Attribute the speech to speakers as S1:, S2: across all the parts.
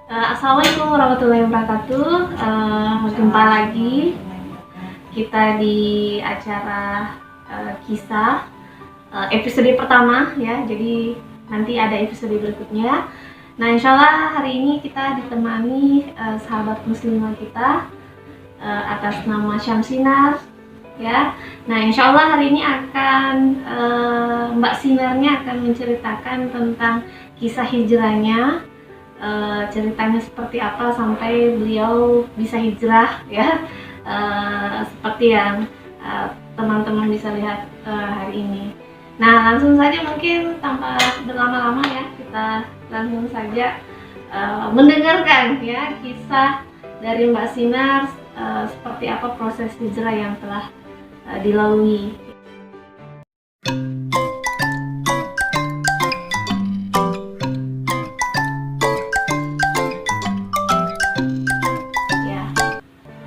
S1: Assalamualaikum warahmatullahi wabarakatuh. Jumpa lagi kita di acara kisah episode pertama ya. Jadi nanti ada episode berikutnya. Nah, insya Allah hari ini kita ditemani sahabat muslimah kita atas nama Syamsinar ya. Nah, insya Allah hari ini akan Mbak Sinarnya akan menceritakan tentang kisah hijrahnya. Ceritanya seperti apa sampai beliau bisa hijrah ya, seperti yang teman-teman bisa lihat hari ini. Nah, langsung saja mungkin tanpa berlama-lama ya, kita langsung saja mendengarkan ya kisah dari Mbak Sinar, seperti apa proses hijrah yang telah dilalui.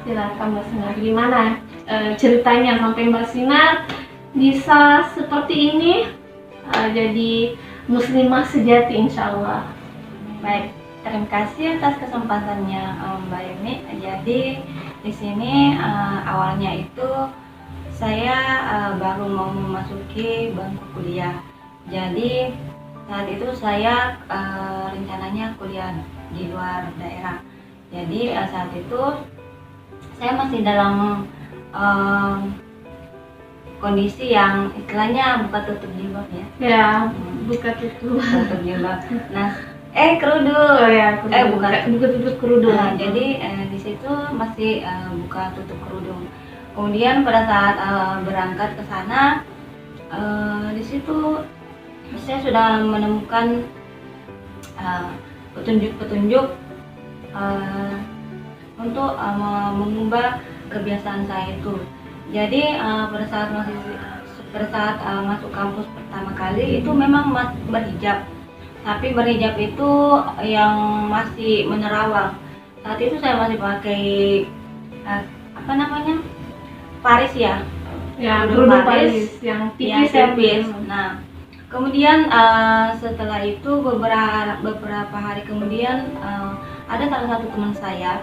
S1: Silakan Mbak Sinar, gimana ceritanya sampai Mbak Sinar bisa seperti ini, jadi muslimah sejati insya Allah.
S2: Baik, terima kasih atas kesempatannya Mbak Yuni. Jadi di sini awalnya itu saya baru mau memasuki bangku kuliah. Jadi saat itu saya rencananya kuliah di luar daerah. Jadi saat itu saya masih dalam kondisi yang istilahnya buka tutup jilbab ya.
S1: Ya, buka tutup
S2: jilbab. Nah, kerudung.
S1: Oh ya,
S2: buka
S1: tutup kerudung.
S2: Nah, jadi di situ masih buka tutup kerudung. Kemudian pada saat berangkat ke sana, di situ saya sudah menemukan petunjuk-petunjuk untuk mengubah kebiasaan saya itu. Jadi pada saat masuk kampus pertama kali itu memang berhijab, tapi berhijab itu yang masih menerawang. Saat itu saya masih pakai Paris ya,
S1: kerudung Paris yang tipis ya.
S2: Nah, kemudian setelah itu beberapa hari kemudian ada salah satu teman saya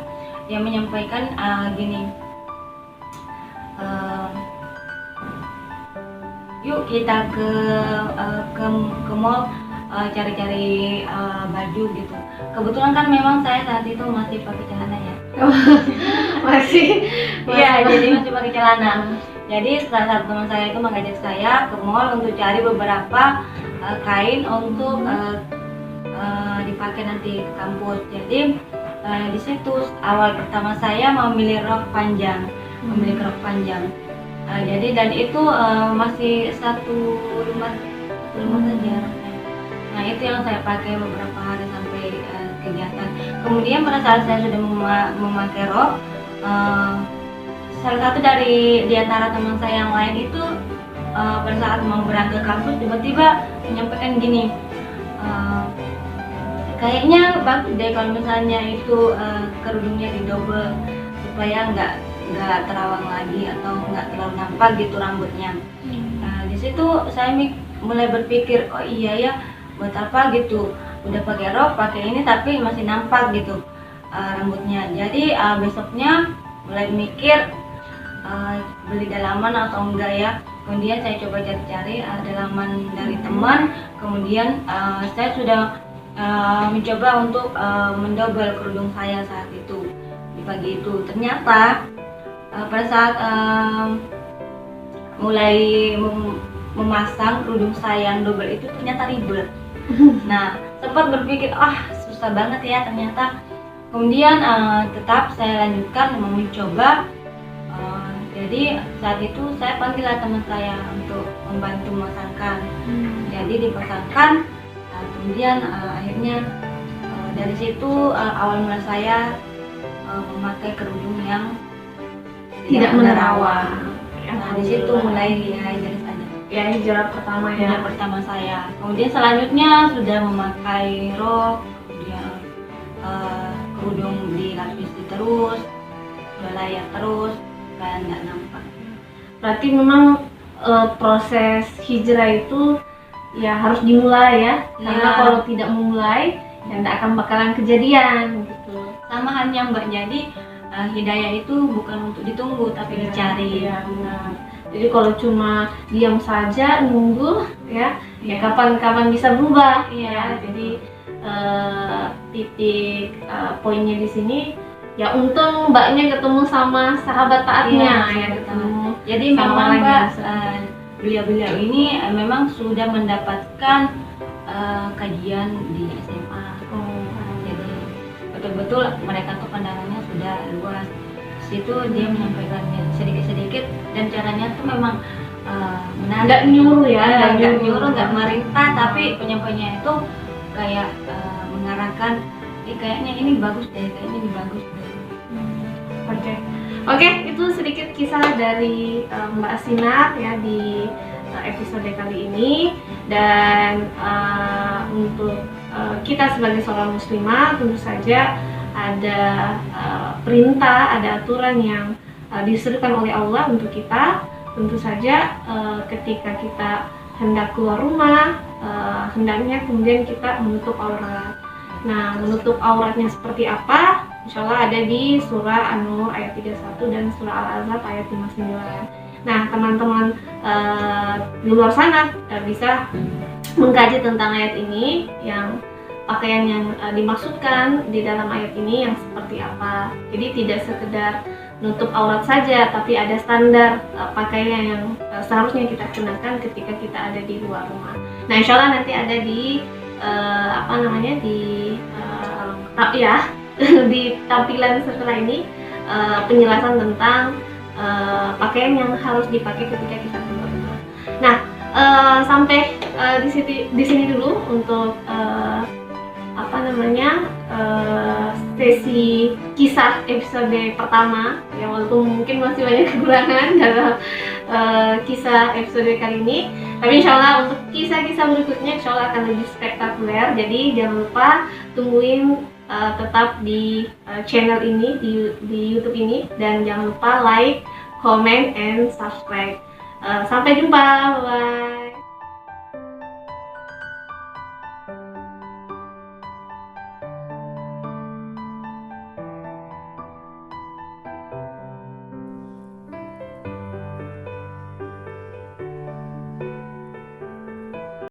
S2: yang menyampaikan gini, yuk kita ke mall cari-cari baju gitu. Kebetulan kan memang saya saat itu masih pakai celana ya.
S1: masih
S2: jadi masih pakai celana. Jadi salah satu teman saya itu mengajak saya ke mall untuk cari beberapa kain untuk dipakai nanti ke kampus. Jadi di situ awal pertama saya memilih rok panjang, jadi dan itu masih satu lembar saja. Nah, itu yang saya pakai beberapa hari sampai kegiatan. Kemudian pada saat saya sudah memakai rok, salah satu di antara teman saya yang lain itu pada saat mau berangkat ke kampus tiba-tiba menyampaikan gini, kayaknya bagus deh kalau misalnya itu kerudungnya didobel supaya nggak terawang lagi atau nggak terlalu nampak gitu rambutnya. Nah, di situ saya mulai berpikir, oh iya ya, buat apa gitu, udah pakai rok, pakai ini tapi masih nampak gitu rambutnya. Jadi besoknya mulai mikir beli dalaman atau enggak ya. Kemudian saya coba cari-cari dalaman dari teman. Kemudian saya sudah mencoba untuk mendobel kerudung saya saat itu di pagi itu. Ternyata pada saat mulai memasang kerudung saya yang double itu ternyata ribet. Nah, sempat berpikir susah banget ya ternyata. Kemudian tetap saya lanjutkan mencoba. Jadi saat itu saya panggillah teman saya untuk membantu memasangkan. Jadi dipasangkan. Kemudian akhirnya dari situ awal mula saya memakai kerudung yang tidak menerawang. Nah, di situ mulai hijrah saja.
S1: Ya, hijrah pertama ya.
S2: Hijrah pertama saya. Kemudian selanjutnya sudah memakai rok, kemudian kerudung dilapisi terus, sudah layak terus, dan nggak nampak.
S1: Berarti memang proses hijrah itu ya harus dimulai ya, karena kalau tidak memulai dan tidak akan bakalan kejadian gitu.
S2: Sama halnya Mbak, jadi hidayah itu bukan untuk ditunggu tapi dicari.
S1: Iya, benar. Jadi kalau cuma diam saja nunggu ya kapan-kapan bisa berubah ya. Jadi titik poinnya di sini ya, untung Mbaknya ketemu sama sahabat taatnya ya, ketemu.
S2: Jadi
S1: sama
S2: memang
S1: orang
S2: Mbak,
S1: yang
S2: beliau-beliau ini memang sudah mendapatkan kajian di SMA. Jadi betul-betul mereka tuh pandangannya sudah luas. Situ dia menyampaikannya sedikit-sedikit dan caranya tuh memang menarik.
S1: Nggak nyuruh ya,
S2: nggak nyuruh, nggak merintah, tapi penyampaiannya itu kayak mengarahkan, kayaknya ini bagus deh, kayaknya ini bagus deh.
S1: Oke, itu sedikit kisah dari Mbak Sinar ya di episode kali ini. Dan untuk kita sebagai seorang muslimah tentu saja ada perintah, ada aturan yang diserukan oleh Allah untuk kita. Tentu saja ketika kita hendak keluar rumah, hendaknya kemudian kita menutup aurat. Nah, menutup auratnya seperti apa? Insya Allah ada di surah An-Nur ayat 31 dan surah Al-Ahzab ayat 59. Nah, teman-teman di luar sana bisa mengkaji tentang ayat ini, yang pakaian yang dimaksudkan di dalam ayat ini yang seperti apa. Jadi tidak sekedar nutup aurat saja, tapi ada standar pakaian yang seharusnya kita gunakan ketika kita ada di luar rumah. Nah, insya Allah nanti ada di di tampilan setelah ini penjelasan tentang pakaian yang harus dipakai ketika kita keluar rumah. Nah, sampai di sini dulu untuk sesi kisah episode pertama ya, walaupun mungkin masih banyak kekurangan dalam kisah episode kali ini, tapi insya Allah untuk kisah-kisah berikutnya insya Allah akan lebih spektakuler. Jadi jangan lupa tungguin tetap di channel ini, di YouTube ini, dan jangan lupa like, comment, and subscribe. Sampai jumpa, bye.